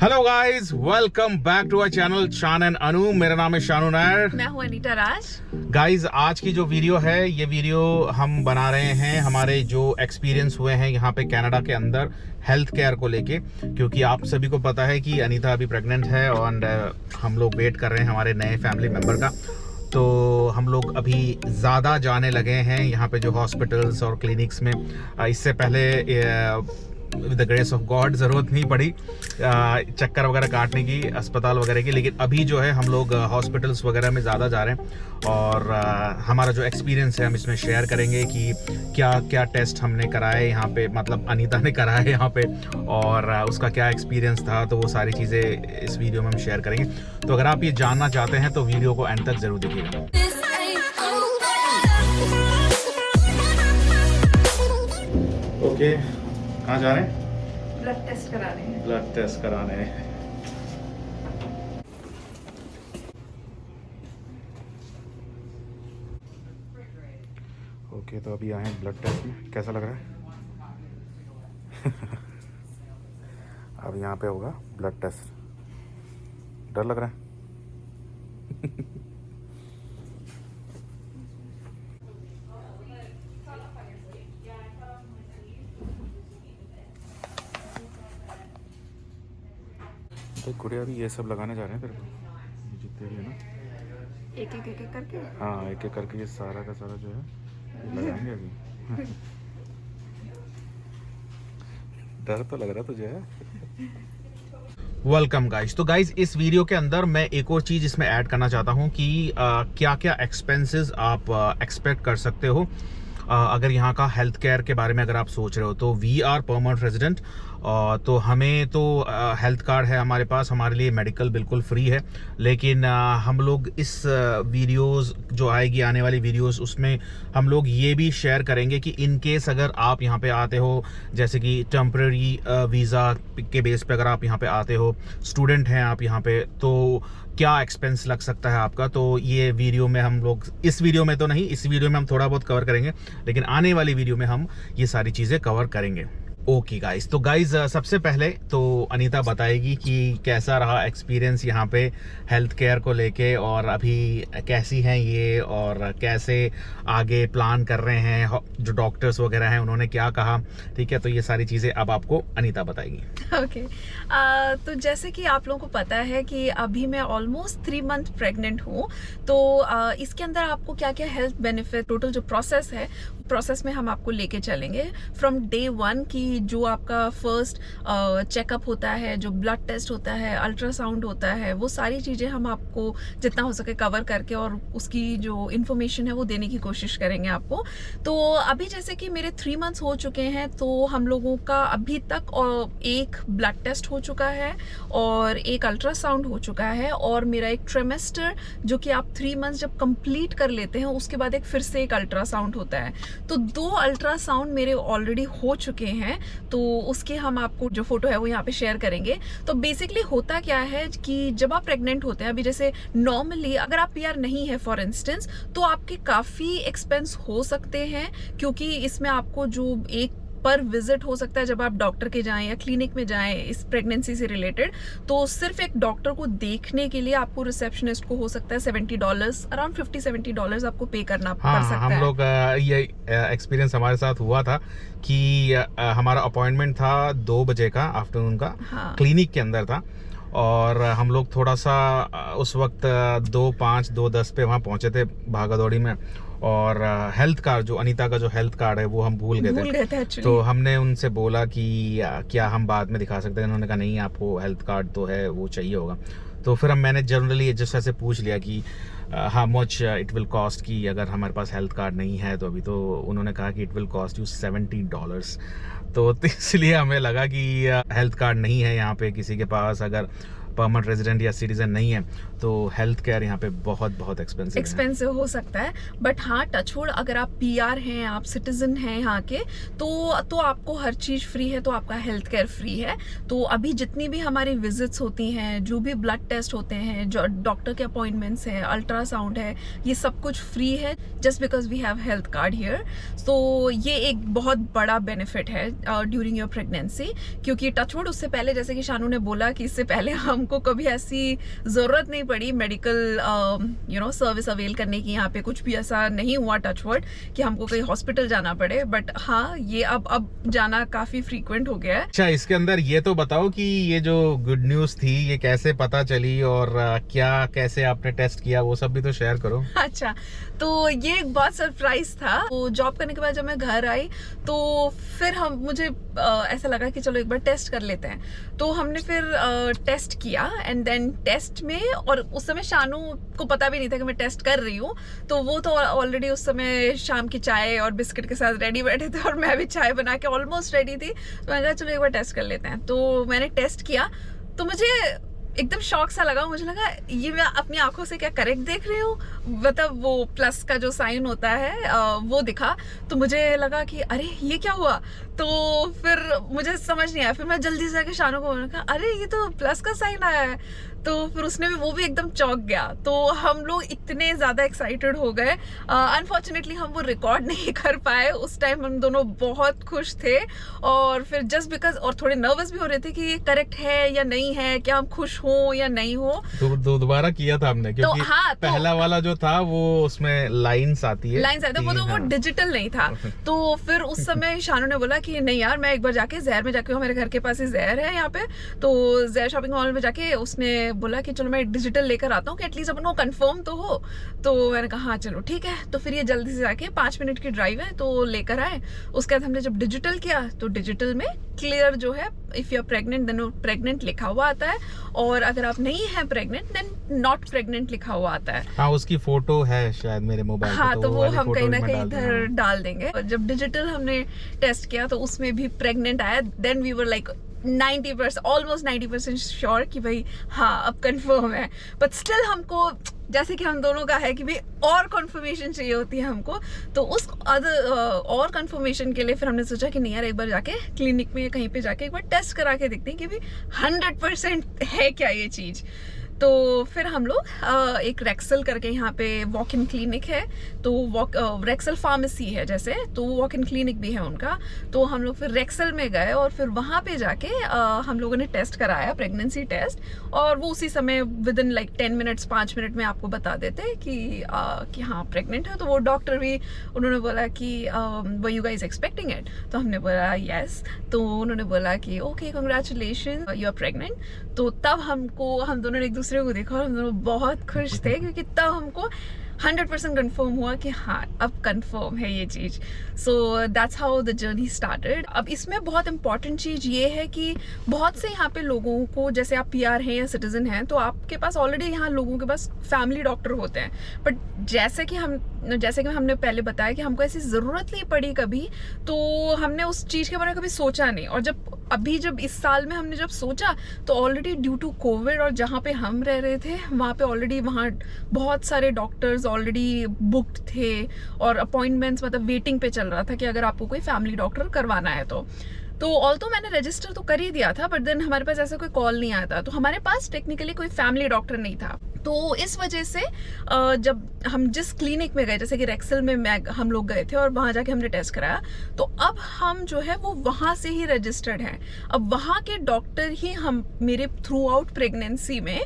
Hello guys, welcome back to our channel Shaan and Anu. मेरा नाम है शानू नायर। मैं हूँ अनीता राज। गाइस, आज की जो वीडियो है, ये वीडियो हम बना रहे हैं हमारे जो एक्सपीरियंस हुए हैं यहाँ पे कनाडा के अंदर हेल्थ केयर को लेके, क्योंकि आप सभी को पता है कि अनीता अभी प्रेग्नेंट है और हम लोग वेट कर रहे हैं हमारे नए फैमिली मेम्बर का। तो हम लोग अभी ज़्यादा जाने लगे हैं यहाँ पे जो हॉस्पिटल्स और क्लिनिक्स में। इससे पहले with the grace of God ज़रूरत नहीं पड़ी चक्कर वगैरह काटने की, अस्पताल वगैरह की, लेकिन अभी जो है हम लोग हॉस्पिटल्स वगैरह में ज़्यादा जा रहे हैं और हमारा जो एक्सपीरियंस है हम इसमें शेयर करेंगे कि क्या क्या टेस्ट हमने कराए यहाँ पे, मतलब अनीता ने कराए यहाँ पे, और उसका क्या एक्सपीरियंस था। तो वो सारी चीज़ें इस वीडियो में हम शेयर करेंगे। तो अगर आप ये जानना चाहते हैं तो वीडियो को एंड तक ज़रूर देखिएगा। ओके, कहाँ जा रहे हैं? ब्लड टेस्ट कराने हैं। ब्लड टेस्ट कराने हैं। ओके, तो अभी आए हैं ब्लड टेस्ट में। कैसा लग रहा है? अब यहाँ पे होगा ब्लड टेस्ट। डर लग रहा है? तो गुड़िया भी ये सब लगाने जा रहे हैं तेरे को, जितने भी है ना, एक एक करके। हाँ, एक एक करके ये सारा का सारा जो है लगाएंगे अभी। डर तो लग रहा तुझे है? Welcome guys. तो गाइस, इस वीडियो के अंदर मैं एक और चीज़ इसमें ऐड करना चाहता हूँ कि क्या क्या एक्सपेंसेस आप एक्सपेक्ट कर सकते हो अगर यहाँ का हेल्थ केयर के बारे में अगर आप सोच रहे हो। तो वी आर परमानेंट रेजिडेंट, तो हमें तो हेल्थ कार्ड है हमारे पास, हमारे लिए मेडिकल बिल्कुल फ्री है। लेकिन हम लोग इस वीडियोस जो आएगी, आने वाली वीडियोस, उसमें हम लोग ये भी शेयर करेंगे कि इन केस अगर आप यहाँ पे आते हो, जैसे कि टेम्पररी वीज़ा के बेस पे अगर आप यहाँ पे आते हो, स्टूडेंट हैं आप यहाँ पे, तो क्या एक्सपेंस लग सकता है आपका। तो ये वीडियो में हम लोग, इस वीडियो में तो नहीं, इस वीडियो में हम थोड़ा बहुत कवर करेंगे, लेकिन आने वाली वीडियो में हम ये सारी चीज़ें कवर करेंगे। ओके गाइस, तो गाइस सबसे पहले तो अनीता बताएगी कि कैसा रहा एक्सपीरियंस यहाँ पे हेल्थ केयर को लेके, और अभी कैसी हैं ये, और कैसे आगे प्लान कर रहे हैं, जो डॉक्टर्स वगैरह हैं उन्होंने क्या कहा। ठीक है, तो ये सारी चीज़ें अब आपको अनीता बताएगी। ओके, तो जैसे कि आप लोगों को पता है कि अभी मैं ऑलमोस्ट 3 मंथ प्रेग्नेंट हूँ। तो इसके अंदर आपको क्या क्या हेल्थ बेनिफिट, टोटल जो प्रोसेस में हम आपको लेके चलेंगे फ्रॉम डे 1 की जो आपका फर्स्ट चेकअप होता है, जो ब्लड टेस्ट होता है, अल्ट्रासाउंड होता है, वो सारी चीज़ें हम आपको जितना हो सके कवर करके और उसकी जो इन्फॉर्मेशन है वो देने की कोशिश करेंगे आपको। तो अभी जैसे कि मेरे 3 मंथ्स हो चुके हैं, तो हम लोगों का अभी तक एक ब्लड टेस्ट हो चुका है और एक अल्ट्रासाउंड हो चुका है, और मेरा एक ट्रिमेस्टर जो कि आप 3 मंथ्स जब कंप्लीट कर लेते हैं उसके बाद एक फिर से एक अल्ट्रासाउंड होता है। तो 2 अल्ट्रासाउंड मेरे ऑलरेडी हो चुके हैं, तो उसके हम आपको जो फोटो है वो यहाँ पे शेयर करेंगे। तो बेसिकली होता क्या है कि जब आप प्रेग्नेंट होते हैं, अभी जैसे नॉर्मली अगर आप पीआर नहीं है फॉर इंस्टेंस, तो आपके काफ़ी एक्सपेंस हो सकते हैं, क्योंकि इसमें आपको जो एक पर विजिट हो सकता है जब आप डॉक्टर के जाएं या क्लिनिक में जाएं इस प्रेगनेंसी से रिलेटेड, तो सिर्फ एक डॉक्टर को देखने के लिए आपको रिसेप्शनिस्ट को हो सकता है $70, अराउंड $50-70 आपको पे करना पड़ सकता है। हम लोग ये एक्सपीरियंस हमारे साथ हुआ था कि हमारा अपॉइंटमेंट था 2 बजे का, आफ्टरनून का। हाँ। क्लिनिक के अंदर था, और हम लोग थोड़ा सा उस वक्त 2:05 2:10 पे वहाँ पहुँचे थे भागा दौड़ी में, और हेल्थ कार्ड, जो अनीता का जो हेल्थ कार्ड है वो हम भूल गए थे। तो हमने उनसे बोला कि क्या हम बाद में दिखा सकते हैं। उन्होंने कहा नहीं, आपको हेल्थ कार्ड तो है, वो चाहिए होगा। तो फिर मैंने जनरली जैसे ऐसे पूछ लिया कि how much it will cost, की अगर हमारे पास हेल्थ कार्ड नहीं है तो अभी, तो उन्होंने कहा कि इट विल कॉस्ट यू $70। तो इसलिए हमें लगा कि हेल्थ कार्ड नहीं है यहाँ पे किसी के पास, अगर परमानेंट रेजिडेंट या सिटीजन नहीं है तो हेल्थ केयर यहाँ पे बहुत बहुत एक्सपेंसिव हो सकता है। बट हाँ, टचवुड अगर आप पीआर हैं, आप सिटीजन हैं यहाँ के, तो आपको हर चीज़ फ्री है, तो आपका हेल्थ केयर फ्री है। तो अभी जितनी भी हमारी विजिट्स होती हैं, जो भी ब्लड टेस्ट होते हैं, जो डॉक्टर के अपॉइंटमेंट्स हैं, अल्ट्रासाउंड है, ये सब कुछ फ्री है just because we have health card here. तो ये एक बहुत बड़ा बेनिफिट है ड्यूरिंग योर प्रेगनेंसी, क्योंकि टचवुड उससे पहले, जैसे कि शानू ने बोला कि इससे पहले हमको कभी ऐसी ज़रूरत नहीं पड़ी मेडिकल सर्विस अवेल करने की। यहाँ पे कुछ भी ऐसा नहीं हुआ टचवुड कि हमको कहीं हॉस्पिटल जाना पड़े। बट हाँ, ये अब जाना काफ़ी फ्रीक्वेंट हो गया है। अच्छा, इसके अंदर ये तो बताओ कि ये जो गुड न्यूज़ थी ये कैसे पता चली और क्या कैसे आपने टेस्ट किया, वो सब भी तो शेयर करो। अच्छा, तो ये एक बहुत सरप्राइज था। तो जॉब करने के बाद जब मैं घर आई तो फिर मुझे ऐसा लगा कि चलो एक बार टेस्ट कर लेते हैं। तो हमने फिर टेस्ट किया एंड देन टेस्ट में, और उस समय शानू को पता भी नहीं था कि मैं टेस्ट कर रही हूँ। तो वो तो ऑलरेडी उस समय शाम की चाय और बिस्किट के साथ रेडी बैठे थे और मैं भी चाय बना के ऑलमोस्ट रेडी थी। तो मैंने कहा चलो एक बार टेस्ट कर लेते हैं। तो मैंने टेस्ट किया तो मुझे एकदम शॉक सा लगा। मुझे लगा ये मैं अपनी आंखों से क्या करेक्ट देख रही हूँ, मतलब वो प्लस का जो साइन होता है वो दिखा। तो मुझे लगा कि अरे ये क्या हुआ। तो फिर मुझे समझ नहीं आया। फिर मैं जल्दी से आके शानू को बोला, अरे ये तो प्लस का साइन आया है। तो फिर उसने भी, वो भी एकदम चौंक गया। तो हम लोग इतने ज़्यादा एक्साइटेड हो गए। अनफॉर्चुनेटली हम वो रिकॉर्ड नहीं कर पाए। उस टाइम हम दोनों बहुत खुश थे और फिर जस्ट बिकॉज, और थोड़े नर्वस भी हो रहे थे कि ये करेक्ट है या नहीं है, क्या हम खुश हो या नहीं हो। तो दोबारा किया था हमने, क्योंकि तो हाँ, पहला वाला जो था वो उसमें लाइंस आती है, लाइंस आती है, वो डिजिटल नहीं था। तो फिर उस समय शानू ने बोला कि नहीं यार, मैं एक बार जाके जहर में जाके, मेरे घर के पास ही जहर है यहाँ पे, तो जहर शॉपिंग मॉल में जाके उसने बोला कि चलो मैं डिजिटल लेकर आता हूँ कि एटलीस्ट अपन को कंफर्म तो हो। तो मैंने कहा हाँ चलो ठीक है। तो फिर ये जल्दी से जाके 5 मिनट की ड्राइव है तो लेकर आए। उसके बाद हमने जब डिजिटल किया तो डिजिटल में क्लियर जो है, if you are pregnant then pregnant लिखा हुआ आता है, और अगर आप नहीं है प्रेग्नेंट देन नॉट प्रेग्नेंट लिखा हुआ आता है। हाँ, उसकी फोटो है शायद मेरे मोबाइल पे। हाँ, तो वो हम कहीं ना कहीं इधर डाल देंगे। और जब डिजिटल हमने टेस्ट किया तो उसमें भी प्रेग्नेंट आया। Then we were like 90%, almost 90% sure कि भाई हाँ अब कंफर्म है। बट स्टिल हमको, जैसे कि हम दोनों का है कि भाई और कंफर्मेशन चाहिए होती है हमको। तो उस और कंफर्मेशन के लिए फिर हमने सोचा कि नहीं यार, एक बार जाके क्लिनिक में या कहीं पे जाके एक बार टेस्ट करा के देखते हैं कि भाई 100% है क्या ये चीज़। तो फिर हम लोग एक रेक्सल करके यहाँ पे वॉक इन क्लिनिक है, तो रेक्सल फार्मेसी है जैसे, तो वॉक इन क्लिनिक भी है उनका। तो हम लोग फिर रेक्सल में गए और फिर वहाँ पे जाके हम लोगों ने टेस्ट कराया, प्रेगनेंसी टेस्ट। और वो उसी समय with in like 10 minutes, 5 minute में आपको बता देते कि हाँ प्रेग्नेंट है। तो वो डॉक्टर भी, उन्होंने बोला कि were you guys expecting it. तो हमने बोला यस। तो उन्होंने बोला कि okay congratulation, you are pregnant. तो तब हम दोनों ने एक दूसरे को देखा और हम दोनों बहुत खुश थे, क्योंकि तब हमको 100% कंफर्म हुआ कि हाँ अब कंफर्म है ये चीज़। So that's how the journey started. अब इसमें बहुत इंपॉर्टेंट चीज़ ये है कि बहुत से यहाँ पे लोगों को, जैसे आप पीआर हैं या सिटीजन हैं, तो आपके पास ऑलरेडी यहाँ लोगों के पास फैमिली डॉक्टर होते हैं। बट जैसे कि हमने पहले बताया कि हमको ऐसी ज़रूरत नहीं पड़ी कभी, तो हमने उस चीज़ के बारे में कभी सोचा नहीं। और जब इस साल में हमने जब सोचा तो ऑलरेडी ड्यू टू कोविड, और जहाँ पे हम रह रहे थे वहाँ पे ऑलरेडी वहाँ बहुत सारे डॉक्टर्स ऑलरेडी बुक्ड थे और अपॉइंटमेंट्स मतलब वेटिंग पे चल रहा था कि अगर आपको कोई फैमिली डॉक्टर करवाना है तो ऑल्दो मैंने रजिस्टर तो कर ही दिया था, बट देन हमारे पास ऐसा कोई कॉल नहीं आया था। तो हमारे पास टेक्निकली कोई फैमिली डॉक्टर नहीं था। तो इस वजह से जब हम जिस क्लिनिक में गए, जैसे कि रेक्सल में हम लोग गए थे और वहाँ जाके हमने टेस्ट कराया, तो अब हम जो है वो वहाँ से ही रजिस्टर्ड हैं। अब वहाँ के डॉक्टर ही हम मेरे थ्रू आउट प्रेगनेंसी में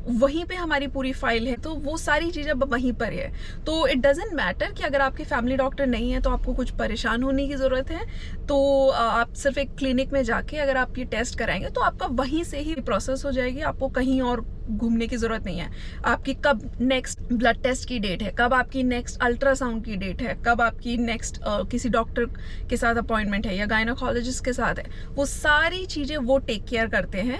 वहीं पे हमारी पूरी फाइल है, तो वो सारी चीज़ें अब वहीं पर है। तो इट डजेंट मैटर कि अगर आपके फैमिली डॉक्टर नहीं है तो आपको कुछ परेशान होने की ज़रूरत है। तो आप सिर्फ एक क्लिनिक में जाके अगर आप ये टेस्ट कराएंगे तो आपका वहीं से ही प्रोसेस हो जाएगी, आपको कहीं और घूमने की ज़रूरत नहीं है। आपकी कब नेक्स्ट ब्लड टेस्ट की डेट है, कब आपकी नेक्स्ट अल्ट्रासाउंड की डेट है, कब आपकी नेक्स्ट किसी डॉक्टर के साथ अपॉइंटमेंट है या गायनोकोलॉजिस्ट के साथ है, वो सारी चीज़ें वो टेक केयर करते हैं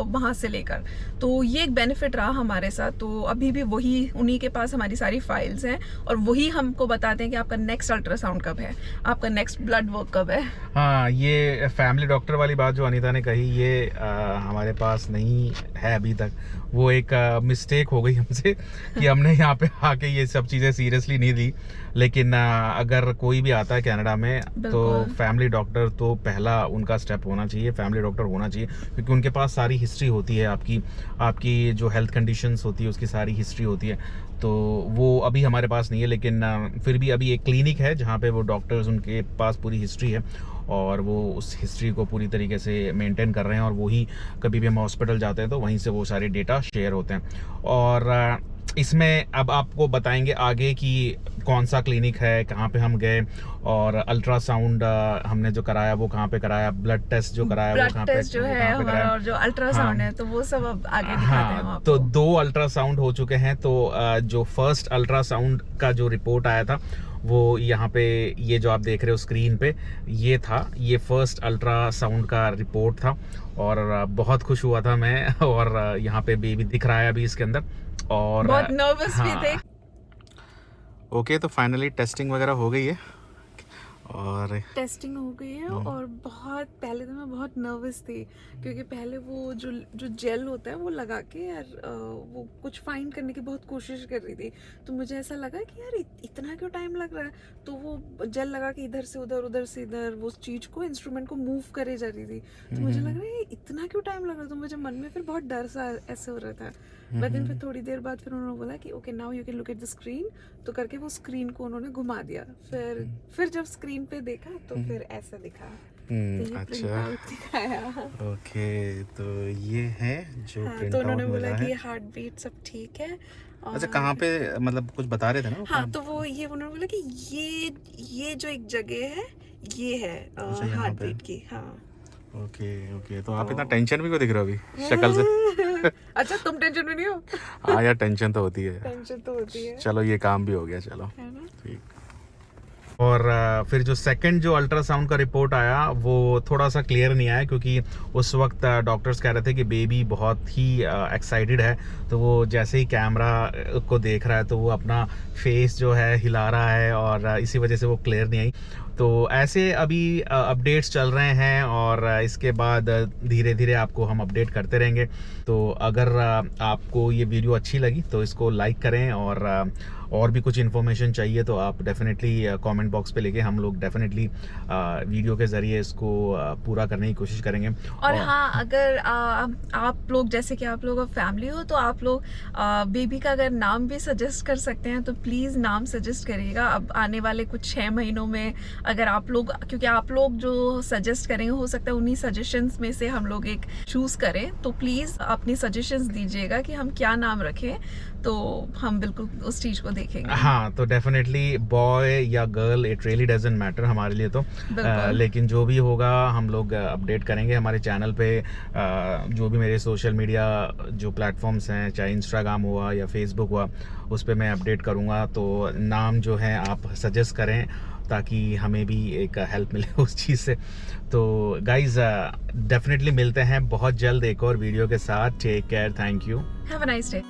वहाँ से लेकर। तो ये एक बेनिफिट बेनिफिट रहा हमारे साथ, तो अभी भी वही, उन्हीं के पास हमारी सारी फाइल्स हैं और वही हमको बताते हैं कि आपका नेक्स्ट अल्ट्रासाउंड कब है, आपका नेक्स्ट ब्लड वर्क कब है। हाँ, ये फैमिली डॉक्टर वाली बात जो अनीता ने कही, ये हमारे पास नहीं है अभी तक। वो एक मिस्टेक हो गई हमसे कि हमने यहाँ पे आके ये सब चीज़ें सीरियसली नहीं ली। लेकिन अगर कोई भी आता है कनाडा में तो बिल्कुल। फैमिली डॉक्टर तो पहला उनका स्टेप होना चाहिए, फैमिली डॉक्टर होना चाहिए, क्योंकि उनके पास सारी हिस्ट्री होती है, आपकी जो हेल्थ कंडीशंस होती है उसकी सारी हिस्ट्री होती है। तो वो अभी हमारे पास नहीं है, लेकिन फिर भी अभी एक क्लिनिक है जहाँ पे वो डॉक्टर्स, उनके पास पूरी हिस्ट्री है और वो उस हिस्ट्री को पूरी तरीके से मेंटेन कर रहे हैं। और वही, कभी भी हम हॉस्पिटल जाते हैं तो वहीं से वो सारे डेटा शेयर होते हैं। और इसमें अब आपको बताएंगे आगे कि कौन सा क्लिनिक है, कहाँ पे हम गए, और अल्ट्रासाउंड हमने जो कराया वो कहाँ पे कराया, ब्लड टेस्ट जो कराया वो कहाँ ब्लड टेस्ट जो है हमारा, और जो अल्ट्रासाउंड है, तो वो सब अब आगे दिखाते हैं हम हाँ, आपको। तो 2 अल्ट्रासाउंड हो चुके हैं। तो जो फर्स्ट अल्ट्रासाउंड का जो रिपोर्ट आया था वो यहाँ पे, ये जो आप देख रहे हो स्क्रीन पे, ये था, ये फर्स्ट अल्ट्रासाउंड का रिपोर्ट था। और बहुत खुश हुआ था मैं। और यहाँ पे बेबी दिख रहा है अभी इसके अंदर, और बहुत नर्वस भी थे। ओके, तो फाइनली टेस्टिंग वगैरह हो गई है और टेस्टिंग हो गई है। और बहुत पहले तो मैं बहुत नर्वस थी, क्योंकि पहले वो जो जेल होता है वो लगा के यार वो कुछ फाइंड करने की बहुत कोशिश कर रही थी। तो मुझे ऐसा लगा कि यार इतना क्यों टाइम लग रहा है। तो वो जेल लगा के इधर से उधर, उधर से इधर, वो चीज को, इंस्ट्रूमेंट को मूव करे जा रही थी। तो मुझे लग रहा है इतना क्यों टाइम लग रहा है। तो मुझे मन में फिर बहुत डर सा ऐसे हो रहा था। बट फिर थोड़ी देर बाद फिर उन्होंने बोला कि okay now you can look at the screen. तो करके वो स्क्रीन को उन्होंने घुमा दिया। फिर जब स्क्रीन पे देखा तो फिर ऐसा दिखा। तो ये अच्छा, प्रिंटआउट दिखाया। ओके, तो ये है जो हाँ, प्रिंट तो आउट उन्होंने मिला बोला कि है। हार्ट बीट सब ठीक है। अच्छा, कहाँ पे, मतलब कुछ बता रहे थे ना वो हाँ, कहाँ? तो वो ये उन्होंने बोला कि ये जो एक जगह है, ये है अच्छा, यहाँ हार्ट पे। बीट की। हाँ। ओके ओके, तो आप इतना टेंशन भी क्यों दिख रहे हो अभी शक्ल से? अच्छा, तुम टेंशन में नहीं हो? हाँ यार, टेंशन तो होती है। टेंशन तो होती है, चलो, ये काम भी हो गया, चलो है ना। ठीक। और फिर जो सेकंड जो अल्ट्रासाउंड का रिपोर्ट आया वो थोड़ा सा क्लियर नहीं आया, क्योंकि उस वक्त डॉक्टर्स कह रहे थे कि बेबी बहुत ही एक्साइटेड है। तो वो जैसे ही कैमरा को देख रहा है तो वो अपना फेस जो है हिला रहा है, और इसी वजह से वो क्लियर नहीं आई। तो ऐसे अभी अपडेट्स चल रहे हैं, और इसके बाद धीरे धीरे आपको हम अपडेट करते रहेंगे। तो अगर आपको ये वीडियो अच्छी लगी तो इसको लाइक करें, और भी कुछ इन्फॉर्मेशन चाहिए तो आप डेफिनेटली कमेंट बॉक्स पे लेके, हम लोग डेफिनेटली वीडियो के ज़रिए इसको पूरा करने की कोशिश करेंगे। और हाँ, अगर आप लोग, जैसे कि आप लोग का फैमिली हो, तो आप लोग बेबी का अगर नाम भी सजेस्ट कर सकते हैं तो प्लीज़ नाम सजेस्ट करिएगा। अब आने वाले कुछ 6 महीनों में अगर आप लोग, क्योंकि आप लोग जो सजेस्ट करेंगे हो सकता है उन्हीं सजेशंस में से हम लोग एक चूज़ करें। तो प्लीज़ अपनी सजेशंस दीजिएगा कि हम क्या नाम रखें, तो हम बिल्कुल उस चीज़ को देखेंगे। हाँ, तो डेफिनेटली बॉय या girl, it really doesn't matter हमारे लिए तो। लेकिन जो भी होगा हम लोग अपडेट करेंगे हमारे चैनल पे। जो भी मेरे सोशल मीडिया जो प्लेटफॉर्म्स हैं, चाहे इंस्टाग्राम हुआ या फेसबुक हुआ, उस पर मैं अपडेट करूँगा। तो नाम जो है आप सजेस्ट करें ताकि हमें भी एक हेल्प मिले उस चीज़ से। तो गाइज डेफिनेटली मिलते हैं बहुत जल्द एक और वीडियो के साथ। Take care, thank you, have a nice day.